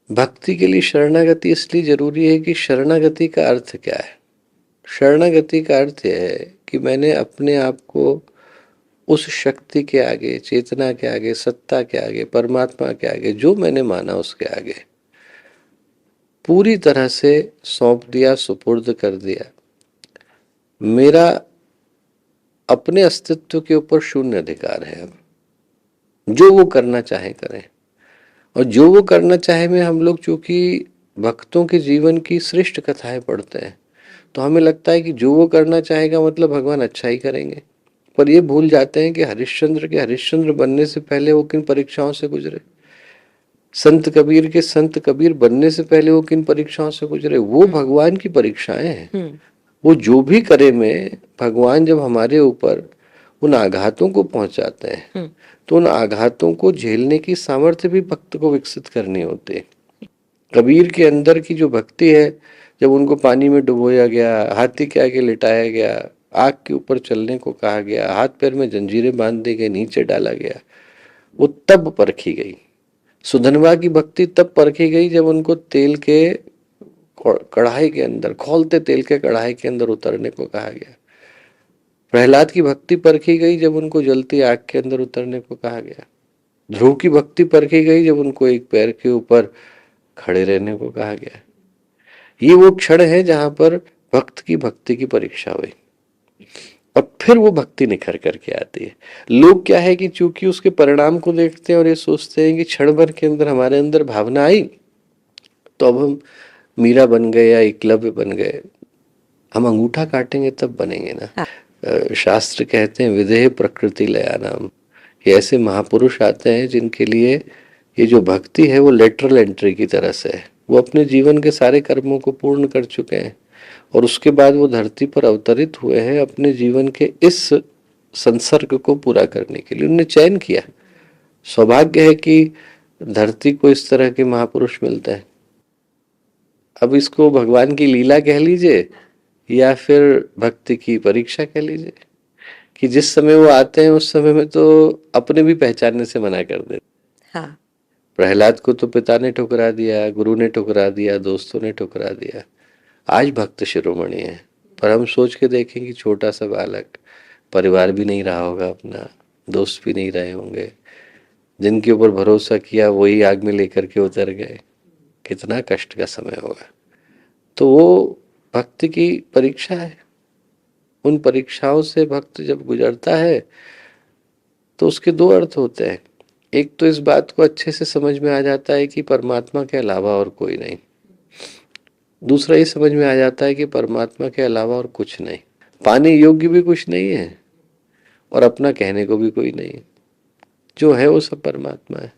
भक्ति के लिए शरणागति इसलिए जरूरी है कि शरणागति का अर्थ क्या है? शरणागति का अर्थ यह है कि मैंने अपने आप को उस शक्ति के आगे, चेतना के आगे, सत्ता के आगे, परमात्मा के आगे, जो मैंने माना उसके आगे पूरी तरह से सौंप दिया, सुपुर्द कर दिया। मेरा अपने अस्तित्व के ऊपर शून्य अधिकार है। अब जो वो करना चाहे करें, और जो वो करना चाहे में हम लोग चूंकि भक्तों के जीवन की श्रेष्ठ कथाएं पढ़ते हैं तो हमें लगता है कि जो वो करना चाहेगा मतलब भगवान अच्छा ही करेंगे, पर ये भूल जाते हैं कि हरिश्चंद्र के हरिश्चंद्र बनने से पहले वो किन परीक्षाओं से गुजरे, संत कबीर के संत कबीर बनने से पहले वो किन परीक्षाओं से गुजरे। वो भगवान की परीक्षाएं हैं। वो जो भी करे में भगवान जब हमारे ऊपर उन आघातों को पहुंचाते हैं तो उन आघातों को झेलने की सामर्थ्य भी भक्त को विकसित करनी होती है। कबीर के अंदर की जो भक्ति है, जब उनको पानी में डुबोया गया, हाथी के आगे लिटाया गया, आग के ऊपर चलने को कहा गया, हाथ पैर में जंजीरें बांध दी गई, नीचे डाला गया, वो तब परखी गई। सुधनवा की भक्ति तब परखी गई जब उनको तेल के कढ़ाई के अंदर, खौलते तेल के कढ़ाई के अंदर उतरने को कहा गया। प्रहलाद की भक्ति परखी गई जब उनको जलती आग के अंदर उतरने को कहा गया। ध्रुव की भक्ति परखी गई जब उनको एक पैर के ऊपर खड़े रहने को कहा गया। ये वो क्षण है जहां पर भक्त की भक्ति की परीक्षा हुई और फिर वो भक्ति निखर करके आती है। लोग क्या है कि चूंकि उसके परिणाम को देखते हैं और ये सोचते हैं कि क्षण भर के अंदर हमारे अंदर भावना आई तो अब हम मीरा बन गए या एकलव्य बन गए। हम अंगूठा काटेंगे तब बनेंगे ना। शास्त्र कहते हैं विदेह प्रकृति लया नाम। ये ऐसे महापुरुष आते हैं जिनके लिए ये जो भक्ति है वो लेटरल एंट्री की तरह से है। वो अपने जीवन के सारे कर्मों को पूर्ण कर चुके हैं और उसके बाद वो धरती पर अवतरित हुए हैं अपने जीवन के इस संसर्ग को पूरा करने के लिए। उन्होंने चयन किया। सौभाग्य है कि धरती को इस तरह के महापुरुष मिलते हैं। अब इसको भगवान की लीला कह लीजिए या फिर भक्ति की परीक्षा कह लीजिए कि जिस समय वो आते हैं उस समय में तो अपने भी पहचानने से मना कर देते। हाँ। प्रहलाद को तो पिता ने ठुकरा दिया, गुरु ने ठुकरा दिया, दोस्तों ने ठुकरा दिया। आज भक्त शिरोमणि है, पर हम सोच के देखें कि छोटा सा बालक, परिवार भी नहीं रहा होगा अपना, दोस्त भी नहीं रहे होंगे, जिनके ऊपर भरोसा किया वही आग में लेकर के उतर गए। कितना कष्ट का समय होगा। तो वो भक्ति की परीक्षा है। उन परीक्षाओं से भक्त जब गुजरता है तो उसके दो अर्थ होते हैं। एक तो इस बात को अच्छे से समझ में आ जाता है कि परमात्मा के अलावा और कोई नहीं। दूसरा ये समझ में आ जाता है कि परमात्मा के अलावा और कुछ नहीं, पाने योग्य भी कुछ नहीं है और अपना कहने को भी कोई नहीं। जो है वो सब परमात्मा है।